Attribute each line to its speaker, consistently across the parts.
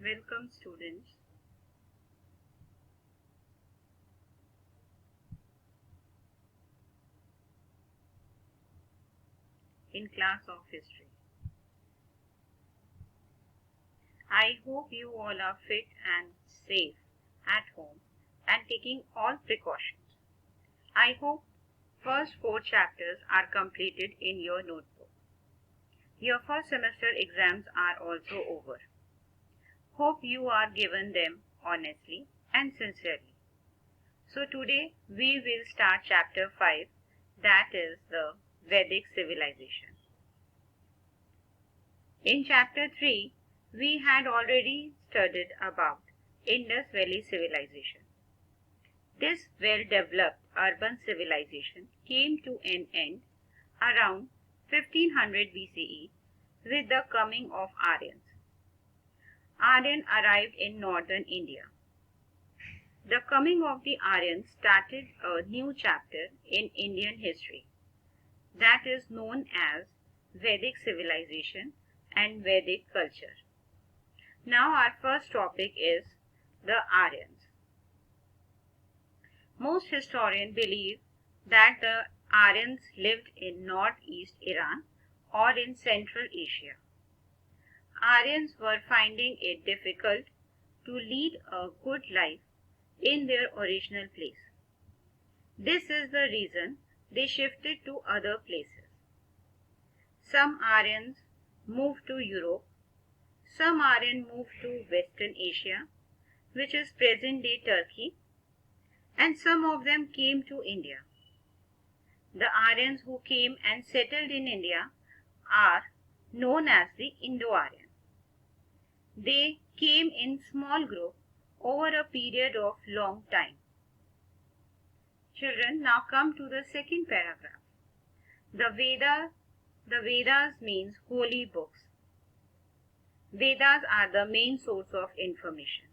Speaker 1: Welcome students. In class of history. I hope you all are fit and safe at home and taking all precautions. I hope first 4 chapters are completed in your notebook. Your first semester exams are also over. Hope you are given them honestly and sincerely. So today we will start chapter 5, that is the Vedic civilization. In chapter 3, we had already studied about Indus Valley civilization. This well-developed urban civilization came to an end around 1500 BCE with the coming of Aryans. Aryan arrived in northern India. The coming of the Aryans started a new chapter in Indian history that is known as Vedic civilization and Vedic culture. Now our first topic is the Aryans. Most historians believe that the Aryans lived in northeast Iran or in Central Asia. Aryans were finding it difficult to lead a good life in their original place. This is the reason they shifted to other places. Some Aryans moved to Europe. Some Aryans moved to Western Asia, which is present-day Turkey, and some of them came to India. The Aryans who came and settled in India are known as the Indo-Aryan. They came in small group over a period of long time. Children, now come to the second paragraph. The Vedas means holy books. Vedas are the main source of information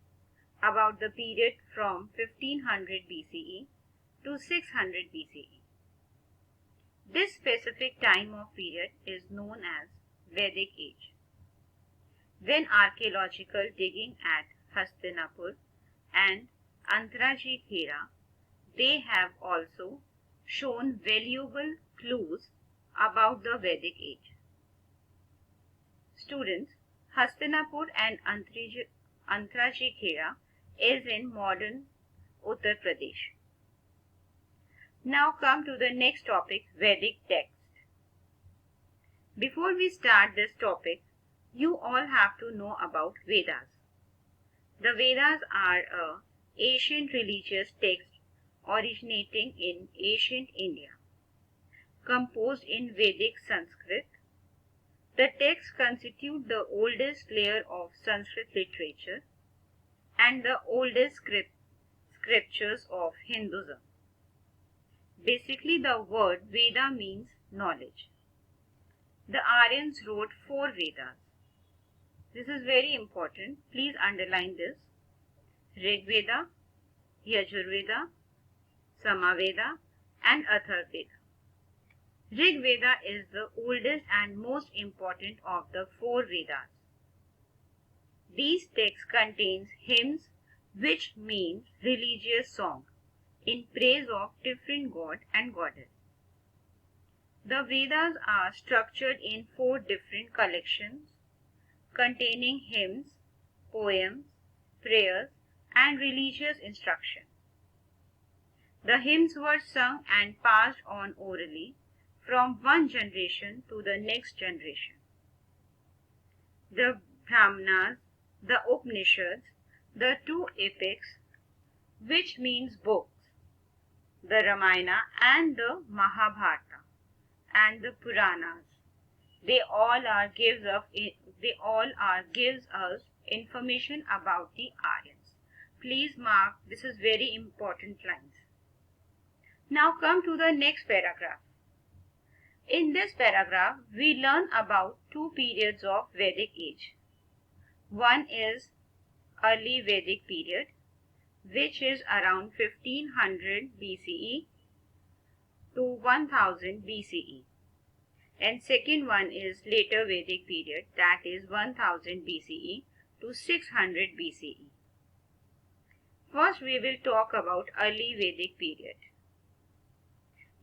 Speaker 1: about the period from 1500 BCE to 600 BCE. This specific time of period is known as Vedic Age. When archaeological digging at Hastinapur and Antrajikhera, they have also shown valuable clues about the Vedic age. Students, Hastinapur and Antrajikhera is in modern Uttar Pradesh. Now come to the next topic, Vedic text. Before we start this topic, you all have to know about Vedas. The Vedas are an ancient religious text originating in ancient India, composed in Vedic Sanskrit. The texts constitute the oldest layer of Sanskrit literature and the oldest scriptures of Hinduism. Basically, the word Veda means knowledge. The Aryans wrote 4 Vedas. This is very important. Please underline this. Rig Veda, Yajurveda, Samaveda, and Atharvaveda. Rig Veda is the oldest and most important of the 4 Vedas. These texts contain hymns, which means religious song, in praise of different god and goddess. The Vedas are structured in 4 different collections containing hymns, poems, prayers, and religious instruction. The hymns were sung and passed on orally from one generation to the next generation. The Brahmanas, the Upanishads, the 2 epics, which means books, the Ramayana and the Mahabharata, and the Puranas, they all are gives us information about the Aryans. Please mark, this is very important lines. Now come to the next paragraph. In this paragraph, we learn about 2 periods of Vedic age. One is early Vedic period, which is around 1500 BCE to 1000 BCE. And second one is later Vedic period, that is 1000 BCE to 600 BCE. First, we will talk about early Vedic period.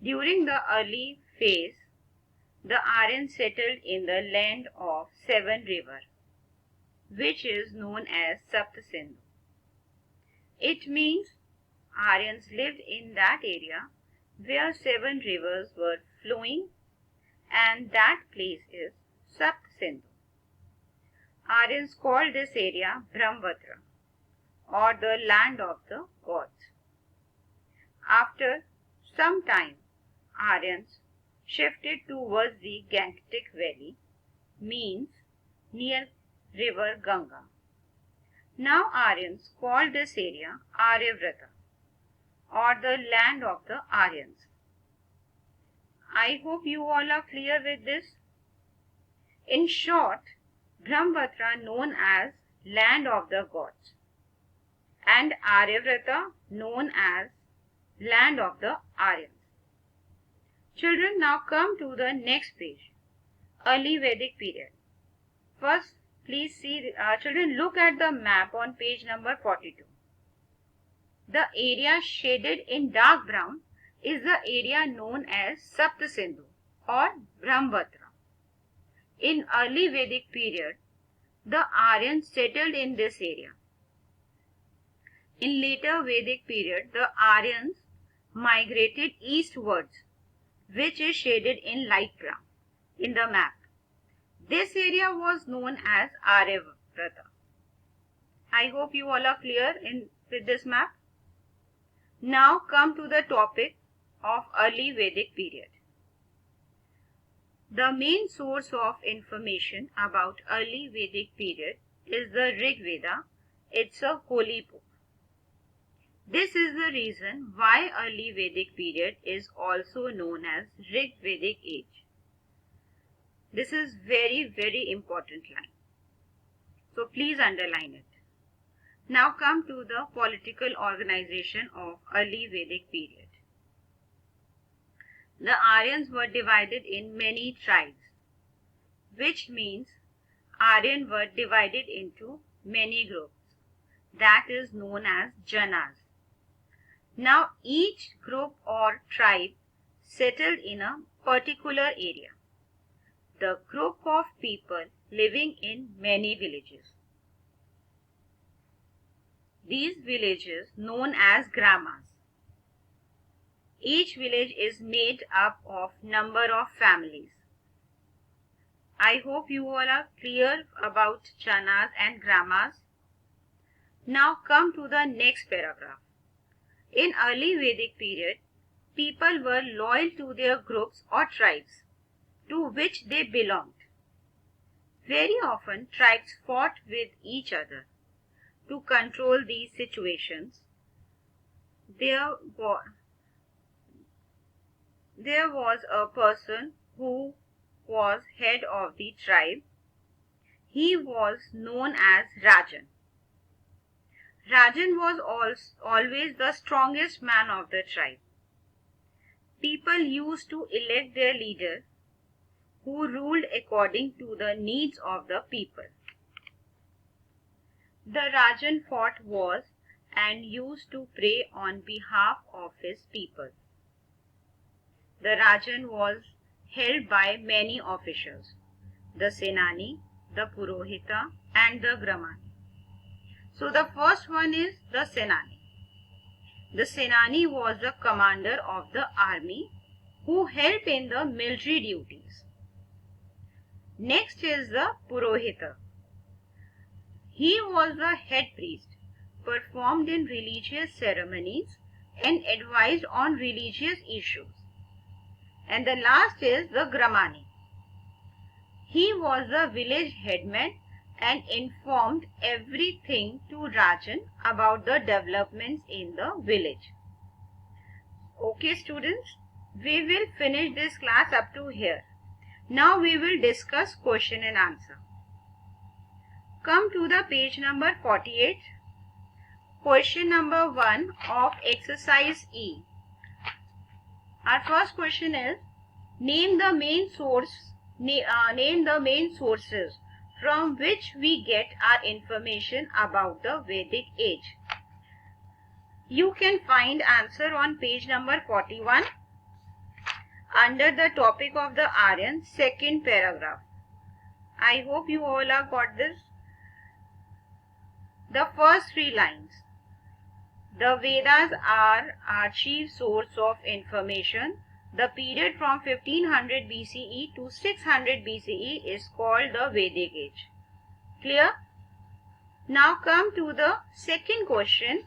Speaker 1: During the early phase, the Aryans settled in the land of seven rivers, which is known as Saptasindhu. It means Aryans lived in that area where seven rivers were flowing, and that place is Saptasindhu. Aryans called this area Brahmavatra, or the land of the gods. After some time, Aryans shifted towards the Gangetic Valley, means near river Ganga. Now Aryans called this area Aryavrata, or the land of the Aryans. I hope you all are clear with this. In short, Brahmavatra known as land of the gods, and Aryavrata known as land of the Aryans. Children, now come to the next page, early Vedic period. First, please see, children, look at the map on page number 42. The area shaded in dark brown is the area known as Saptasindhu or Brahmavatra. In early Vedic period, the Aryans settled in this area. In later Vedic period, the Aryans migrated eastwards, which is shaded in light brown in the map. This area was known as Aryavrata. I hope you all are clear with this map. Now come to the topic of early Vedic period. The main source of information about early Vedic period is the Rig Veda. It's a holy book. This is the reason why early Vedic period is also known as Rig Vedic age. This is very important line. So please underline it. Now come to the political organization of early Vedic period. The Aryans were divided in many tribes, which means Aryans were divided into many groups. That is known as Janas. Now each group or tribe settled in a particular area. The group of people living in many villages. These villages known as gramas. Each village is made up of number of families. I hope you all are clear about Janas and gramas. Now come to the next paragraph. In early Vedic period, people were loyal to their groups or tribes to which they belonged. Very often tribes fought with each other. To control these situations, there was a person who was head of the tribe. He was known as Rajan. Rajan was always the strongest man of the tribe. People used to elect their leader who ruled according to the needs of the people. The Rajan fought wars and used to pray on behalf of his people. The Rajan was held by many officials, the Senani, the Purohita and the Gramani. So the first one is the Senani. The Senani was the commander of the army who helped in the military duties. Next is the Purohita. He was the head priest, performed in religious ceremonies and advised on religious issues. And the last is the Gramani. He was the village headman and informed everything to Rajan about the developments in the village. Okay students, we will finish this class up to here. Now we will discuss question and answer. Come to the page number 48. Question number 1 of exercise E. Our first question is, name the main sources from which we get our information about the Vedic age. You can find answer on page number 41 under the topic of the Aryans, second paragraph. I hope you all have got this. The first three lines. The Vedas are our chief source of information. The period from 1500 BCE to 600 BCE is called the Vedic age. Clear? Now come to the second question.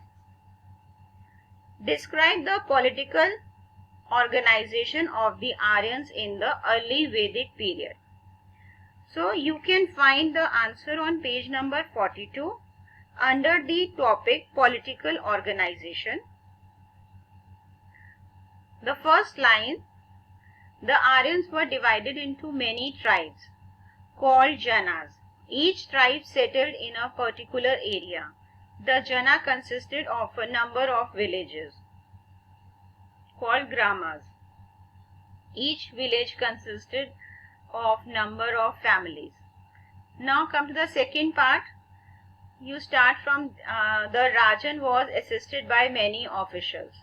Speaker 1: Describe the political organization of the Aryans in the early Vedic period. So you can find the answer on page number 42 under the topic political organization. The first line, the Aryans were divided into many tribes called Janas. Each tribe settled in a particular area. The Jana consisted of a number of villages called Gramas. Each village consisted of number of families. Now come to the second part. You start from the Rajan was assisted by many officials.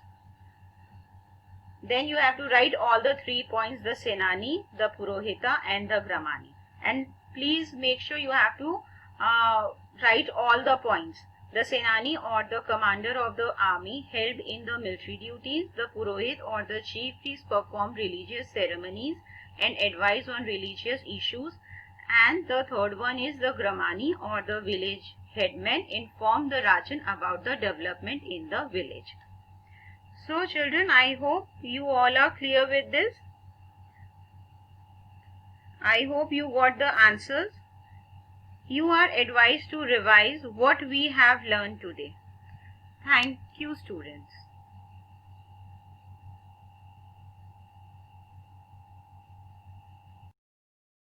Speaker 1: Then you have to write all the 3 points, the Senani, the Purohita and the Brahmani. And please make sure you have to write all the points. The Senani or the commander of the army helped in the military duties. The Purohit or the chief priest performed religious ceremonies and advised on religious issues. And the third one is the Brahmani or the village headman informed the Rajan about the development in the village. So children, I hope you all are clear with this. I hope you got the answers. You are advised to revise what we have learned today. Thank you, students.